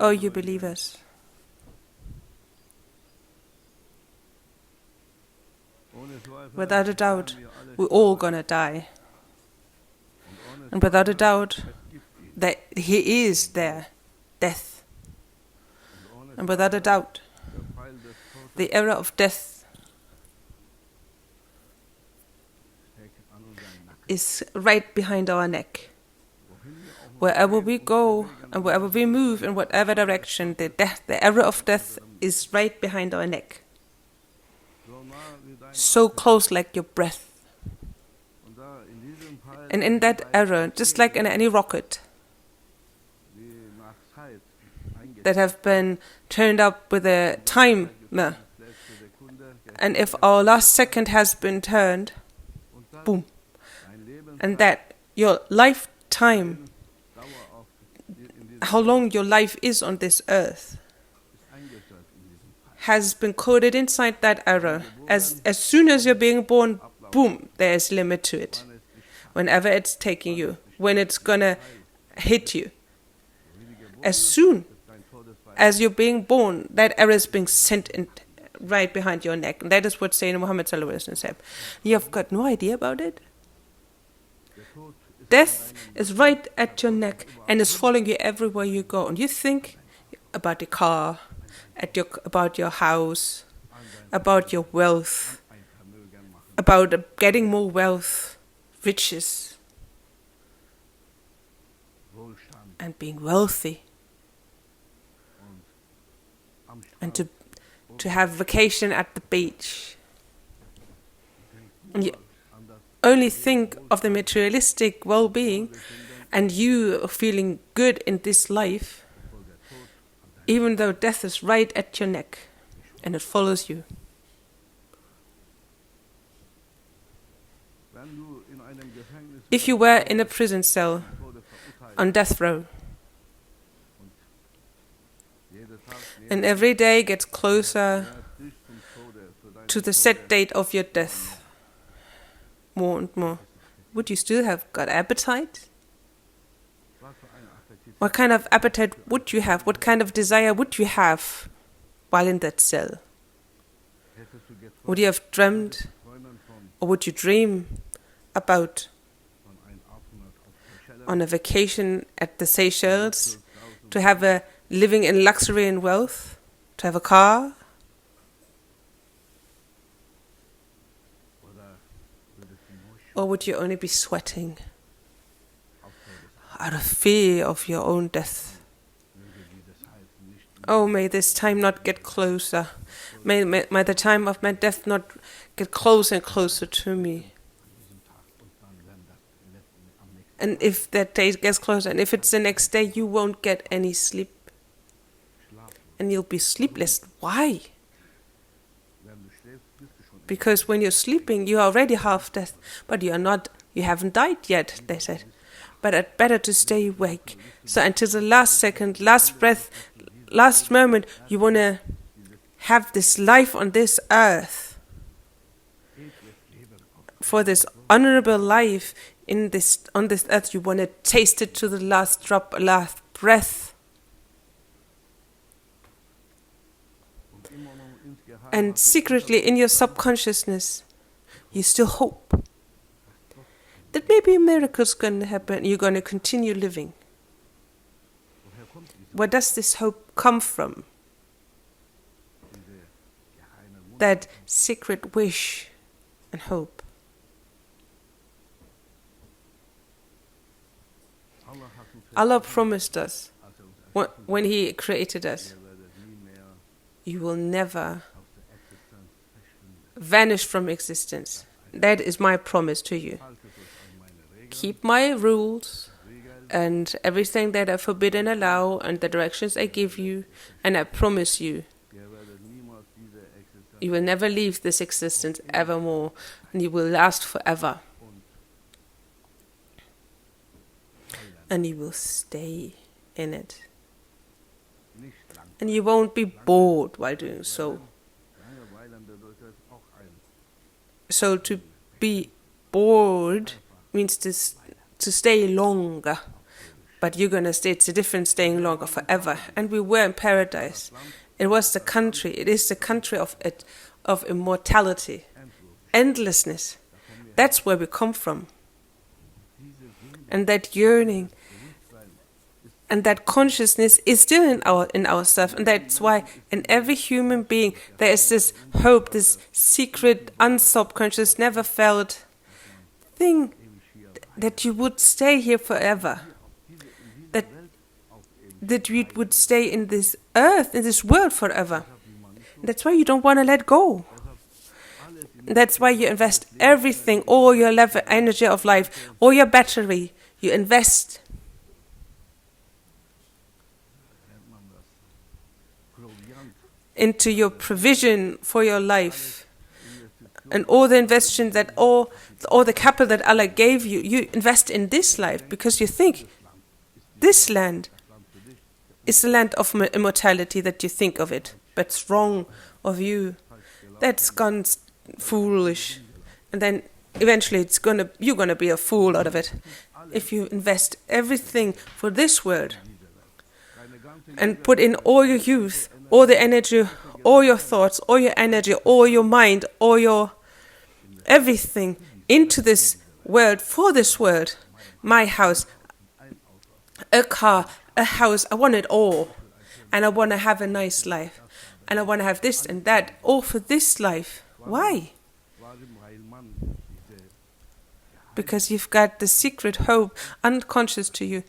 O you believers, without a doubt, we're all gonna die. And without a doubt, that He is there, death. And without a doubt, the era of death is right behind our neck. Wherever we go and wherever we move, in whatever direction, the era of death is right behind our neck. So close like your breath. And in that era, just like in any rocket that have been turned up with a timer, and if our last second has been turned, boom, and that your lifetime, how long your life is on this earth, has been coded inside that era. As soon as you're being born, boom, there's a limit to it. Whenever it's taking you, when it's gonna hit you. As soon as you're being born, that arrow is being sent in right behind your neck. And that is what Sayyidina Muhammad said. You've got no idea about it? Death is right at your neck and is following you everywhere you go. And you think about the car, about your house, about your wealth, about getting more wealth, riches, and being wealthy, and to have vacation at the beach. And you only think of the materialistic well-being and you feeling good in this life, even though death is right at your neck and it follows you. If you were in a prison cell on death row, and every day gets closer to the set date of your death, more and more, would you still have got appetite? What kind of appetite would you have? What kind of desire would you have while in that cell? Would you have dreamed, or would you dream about on a vacation at the Seychelles, to have a living in luxury and wealth, to have a car? Or would you only be sweating out of fear of your own death? Oh, may this time not get closer. May the time of my death not get closer and closer to me. And if that day gets closer, and if it's the next day, you won't get any sleep. And you'll be sleepless. Why? Because when you're sleeping, you're already half dead. But you haven't died yet, they said. But it's better to stay awake. So until the last second, last breath, last moment, you want to have this life on this earth. For this honorable life on this earth, you want to taste it to the last drop, last breath. And secretly in your subconsciousness, you still hope that maybe a miracle's going to happen, you're going to continue living. Where does this hope come from? That secret wish and hope. Allah promised us, when He created us, you will never vanish from existence. That is my promise to you. Keep my rules and everything that I forbid and allow and the directions I give you, and I promise you, you will never leave this existence evermore, and you will last forever. And you will stay in it. And you won't be bored while doing so. So to be bored means to stay longer but you're going to stay, it's a different staying longer forever. And we were in paradise. It was the country, it is the country of immortality, endlessness. That's where we come from. And that yearning and that consciousness is still in ourselves. And that's why in every human being there is this hope, this secret, unsubconscious, never felt thing that you would stay here forever. That we would stay in this earth, in this world forever. That's why you don't want to let go. That's why you invest everything, all your energy of life, all your battery, you invest. Into your provision for your life. And all the investment that all the capital that Allah gave you, you invest in this life because you think this land is the land of immortality that you think of it. But it's wrong of you. That's gone foolish. And then eventually you're gonna be a fool out of it. If you invest everything for this world and put in all your youth, all the energy, all your thoughts, all your energy, all your mind, all your everything into this world, for this world, my house, a car, a house, I want it all. And I want to have a nice life. And I want to have this and that, all for this life. Why? Because you've got the secret hope, unconscious to you,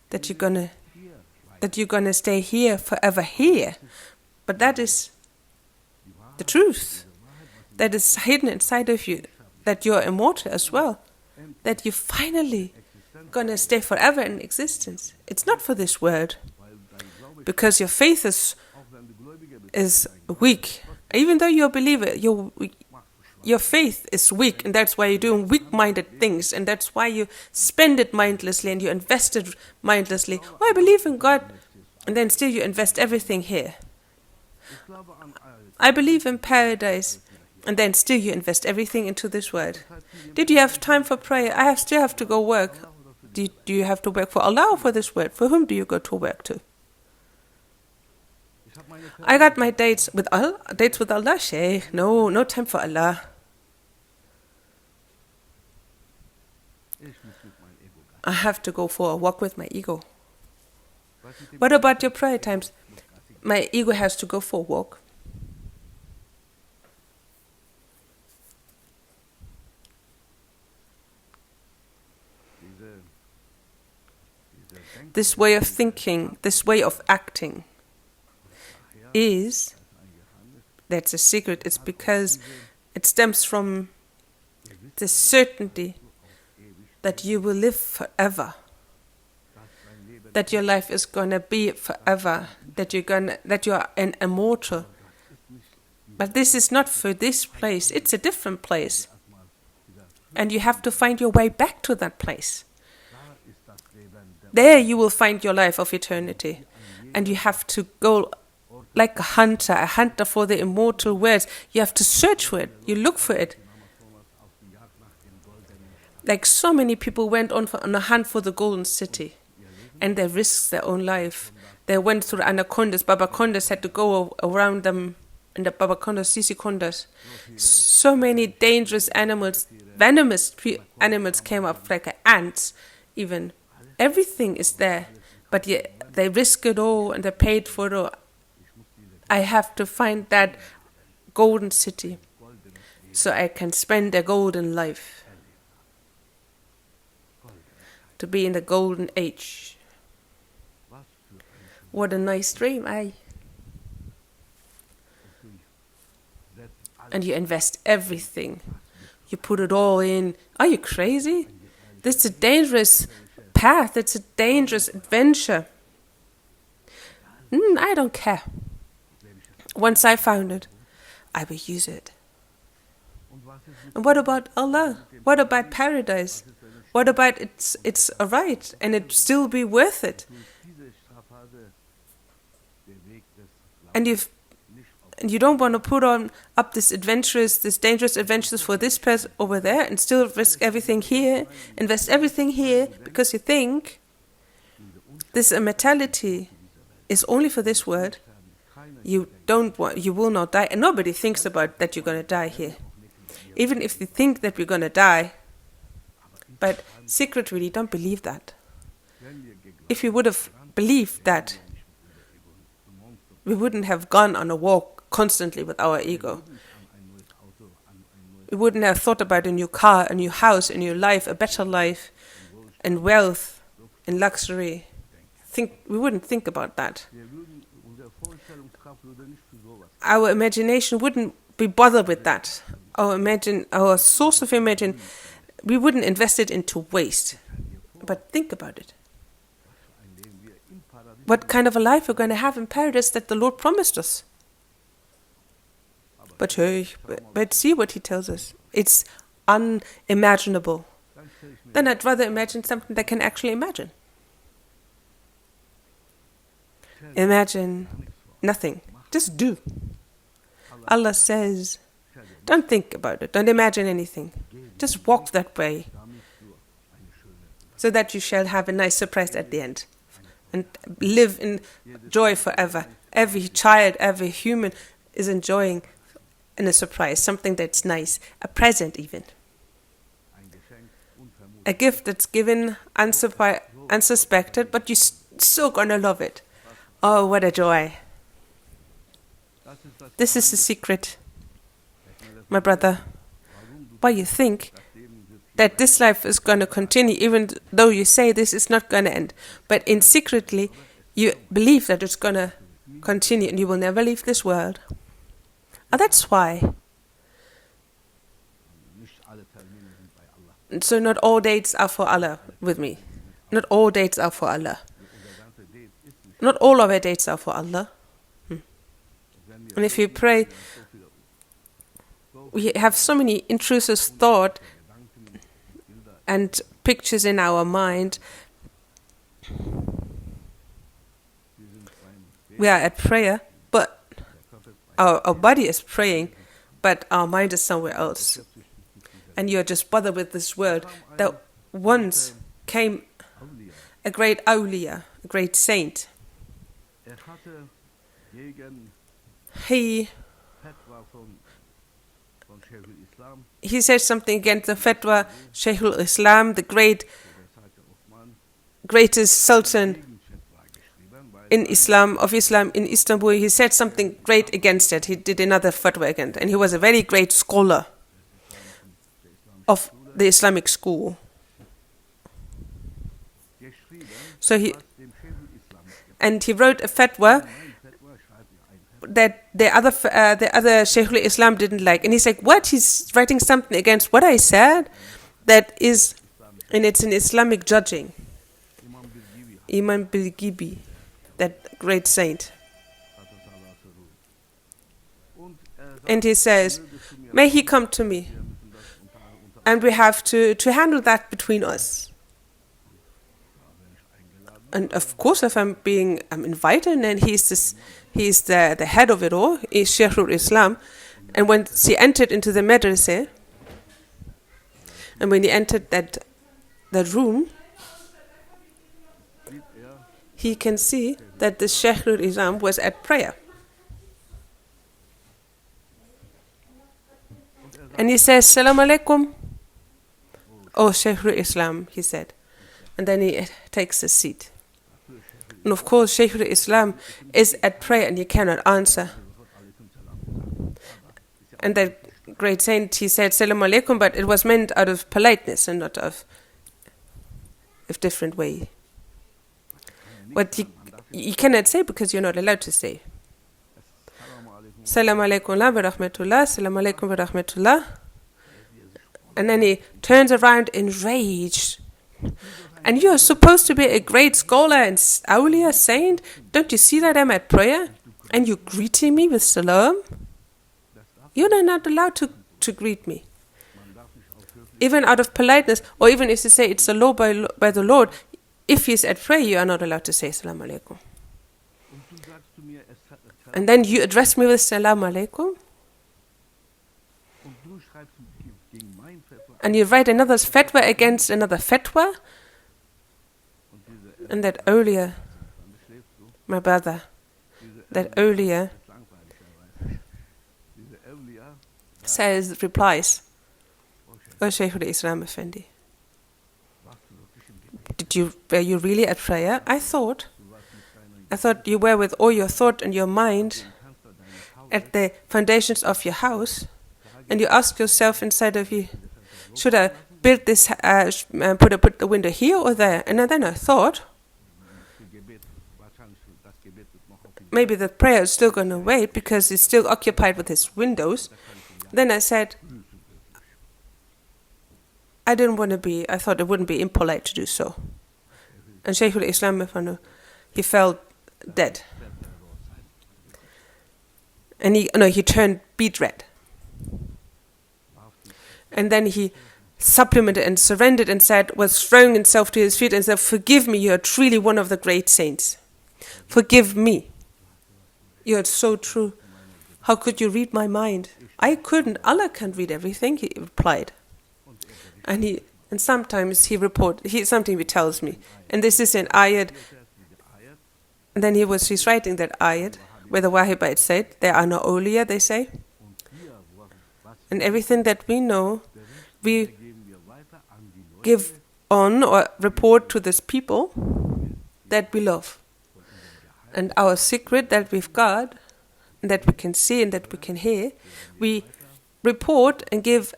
that you're gonna stay here forever here. But that is the truth. That is hidden inside of you. That you're immortal as well. That you finally gonna stay forever in existence. It's not for this world. Because your faith is weak. Even though you're a believer, your faith is weak, and that's why you're doing weak-minded things, and that's why you spend it mindlessly and you invest it mindlessly. Oh, I believe in God, and then still you invest everything here. I believe in paradise, and then still you invest everything into this world. Did you have time for prayer? I still have to go work. Do you have to work for Allah or for this world? For whom do you go to work to? I got my dates with Allah, Sheikh. No time for Allah. I have to go for a walk with my ego. What about your prayer times? My ego has to go for a walk. This way of thinking, this way of acting that's a secret. It's because it stems from the certainty that you will live forever, that your life is gonna be forever, that you are an immortal. But this is not for this place, it's a different place. And you have to find your way back to that place. There you will find your life of eternity. And you have to go like a hunter for the immortal words. You have to search for it, you look for it. Like so many people went on a hunt for the golden city. And they risked their own life. They went through anacondas. Babacondas had to go around them. And the babacondas, sisicondas. So many dangerous animals, venomous animals came up, like ants even. Everything is there. But yet they risked it all and they paid for it all. I have to find that golden city so I can spend a golden life. To be in the golden age. What a nice dream, eh? And you invest everything. You put it all in. Are you crazy? This is a dangerous path. It's a dangerous adventure. I don't care. Once I found it, I will use it. And what about Allah? What about paradise? What about it's alright and it still be worth it? And you don't want to put up this dangerous adventures for this person over there and still risk everything here, invest everything here because you think This immortality is only for this world. You will not die. And nobody thinks about that you're going to die here. Even if they think that we're going to die, but secretly we don't believe that. If we would have believed that, we wouldn't have gone on a walk constantly with our ego. We wouldn't have thought about a new car, a new house, a new life, a better life, and wealth, and luxury. We wouldn't think about that. Our imagination wouldn't be bothered with that. Our source of imagine, we wouldn't invest it into waste. But think about it. What kind of a life we're going to have in paradise that the Lord promised us. But see what he tells us. It's unimaginable. Then I'd rather imagine something that can actually imagine. Imagine nothing. Just do. Allah says, don't think about it. Don't imagine anything. Just walk that way, so that you shall have a nice surprise at the end and live in joy forever. Every child, every human is enjoying in a surprise, something that's nice, a present even. A gift that's given unsuspected, but you're so gonna love it. Oh, what a joy. This is the secret, my brother. Why you think that this life is going to continue, even though you say this is not going to end. But in secretly, you believe that it's going to continue and you will never leave this world. And that's why. So not all dates are for Allah with me. Not all dates are for Allah. Not all of our dates are for Allah. And if you pray, we have so many intrusive thoughts and pictures in our mind. We are at prayer, but our body is praying, but our mind is somewhere else. And you're just bothered with this world. That once came a great awliya, a great saint. He said something against the fatwa, Sheikh al-Islam, the greatest sultan in Islam in Istanbul. He said something great against it. He did another fatwa against it. And he was a very great scholar of the Islamic school. So he wrote a fatwa that the other Sheikh al-Islam didn't like. And he's like, what? He's writing something against what I said? That is, and it's an Islamic judging. Imam Bilgibi, that great saint. And he says, may he come to me. And we have to handle that between us. And of course, if I'm invited, and he's the head of it all, is Sheikh al-Islam. And when he entered into the madrasa, and when he entered that room, he can see that the Sheikh al-Islam was at prayer. And he says, Salam alaikum. Oh, Sheikh al-Islam, he said. And then he takes a seat. And of course, Sheikh al-Islam is at prayer and he cannot answer. And that great saint, he said, Salam alaikum, but it was meant out of politeness and not of different way. What you cannot say because you're not allowed to say. Salam alaikum wa rahmatullah, salam alaikum wa rahmatullah. And then he turns around enraged. And you are supposed to be a great scholar and awliya, saint. Don't you see that I'm at prayer? And you're greeting me with salam? You're not allowed to greet me. Even out of politeness, or even if you say it's a law by the Lord, if he's at prayer, you are not allowed to say salam alaikum. And then you address me with salam alaikum. And you write another fatwa against another fatwa. And that earlier, my brother, that earlier replies, "O Sheikh al-Islam Efendi, were you really at prayer? I thought you were with all your thought and your mind at the foundations of your house, and you ask yourself inside of you, should I build this, put the window here or there?" And then I thought, maybe the prayer is still going to wait because he's still occupied with his windows. Then I said, I thought it wouldn't be impolite to do so. And Sheikh al-Islam, he felt dead. And he turned beet red. And then he supplemented and surrendered and was throwing himself to his feet and said, "Forgive me, you are truly one of the great saints. Forgive me. You are so true. How could you read my mind?" I couldn't. Allah can't read everything, he replied. And sometimes something he tells me. And this is an ayat. And then he's writing that ayat where the Wahhabite said, there are no awliya, they say. And everything that we know, we give on or report to this people that we love. And our secret that we've got, and that we can see and that we can hear, we report and give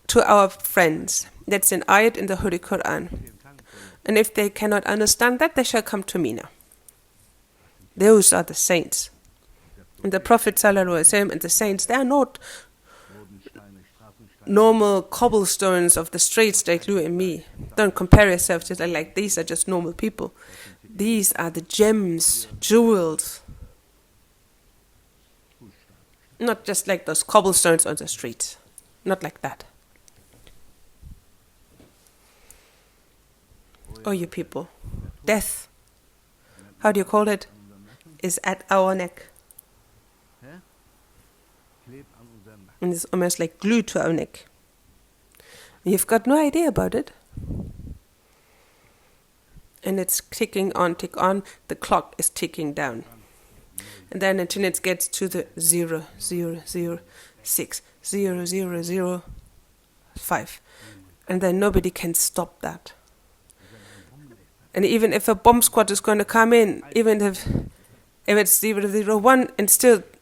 to our friends. That's an ayat in the Holy Quran. And if they cannot understand that, they shall come to me now. Those are the saints. And the Prophet ﷺ and the saints, they are not normal cobblestones of the streets like you and me. Don't compare yourself to like these are just normal people. These are the gems, jewels. Not just like those cobblestones on the streets. Not like that. Oh, you people. Death, how do you call it, is at our neck. And it's almost like glued to our neck. You've got no idea about it. And it's ticking on, the clock is ticking down. And then until it gets to the 0,0,0,6,0,0,0,5. And then nobody can stop that. And even if a bomb squad is going to come in, even if it's 0,0,1 and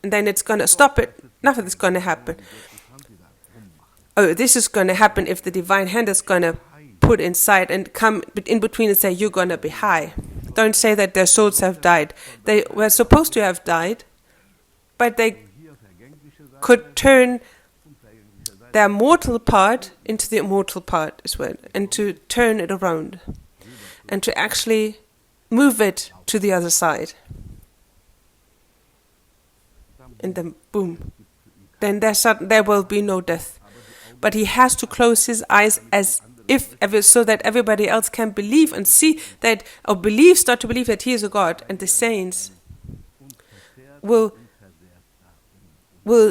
then it's going to stop it, nothing's going to happen. Oh, this is going to happen if the divine hand is going to put inside and come in between and say, you're going to be high. Don't say that their souls have died. They were supposed to have died, but they could turn their mortal part into the immortal part as well, and to turn it around, and to actually move it to the other side. And then, boom. Then there will be no death. But he has to close his eyes so that everybody else can believe and see that, or start to believe that he is a God, and the saints will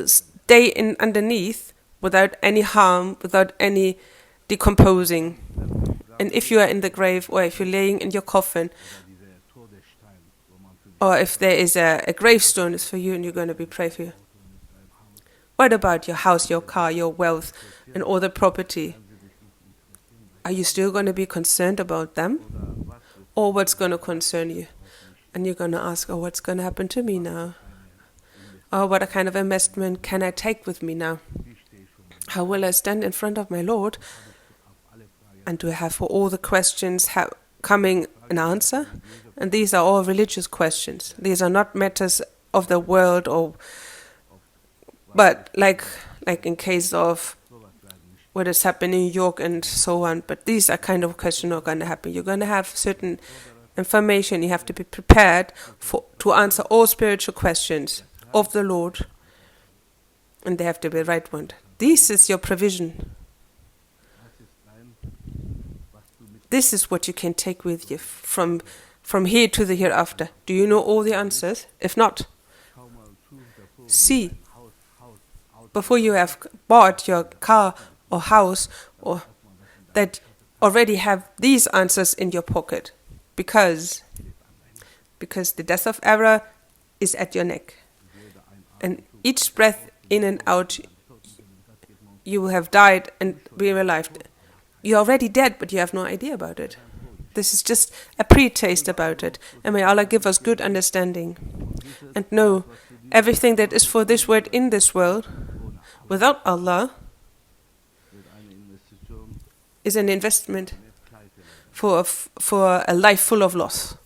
stay underneath without any harm, without any decomposing. And if you are in the grave, or if you're laying in your coffin, or if there is a gravestone is for you and you're going to be prayed for you, what about your house, your car, your wealth, and all the property? Are you still going to be concerned about them? Or what's going to concern you? And you're going to ask, oh, what's going to happen to me now? Oh, what kind of investment can I take with me now? How will I stand in front of my Lord? And do I have for all the questions coming an answer? And these are all religious questions. These are not matters of the world, but like in case of what has happened in New York and so on. But these are kind of questions not going to happen. You're going to have certain information. You have to be prepared to answer all spiritual questions of the Lord, and they have to be the right one. This is your provision. This is what you can take with you from here to the hereafter. Do you know all the answers? If not, see, before you have bought your car or house, or that already have these answers in your pocket. because the death of error is at your neck. And each breath in and out, you will have died and be revived. You're already dead, but you have no idea about it. This is just a pre-taste about it. And may Allah give us good understanding. And know, everything that is for this world in this world, without Allah, is an investment for a life full of loss.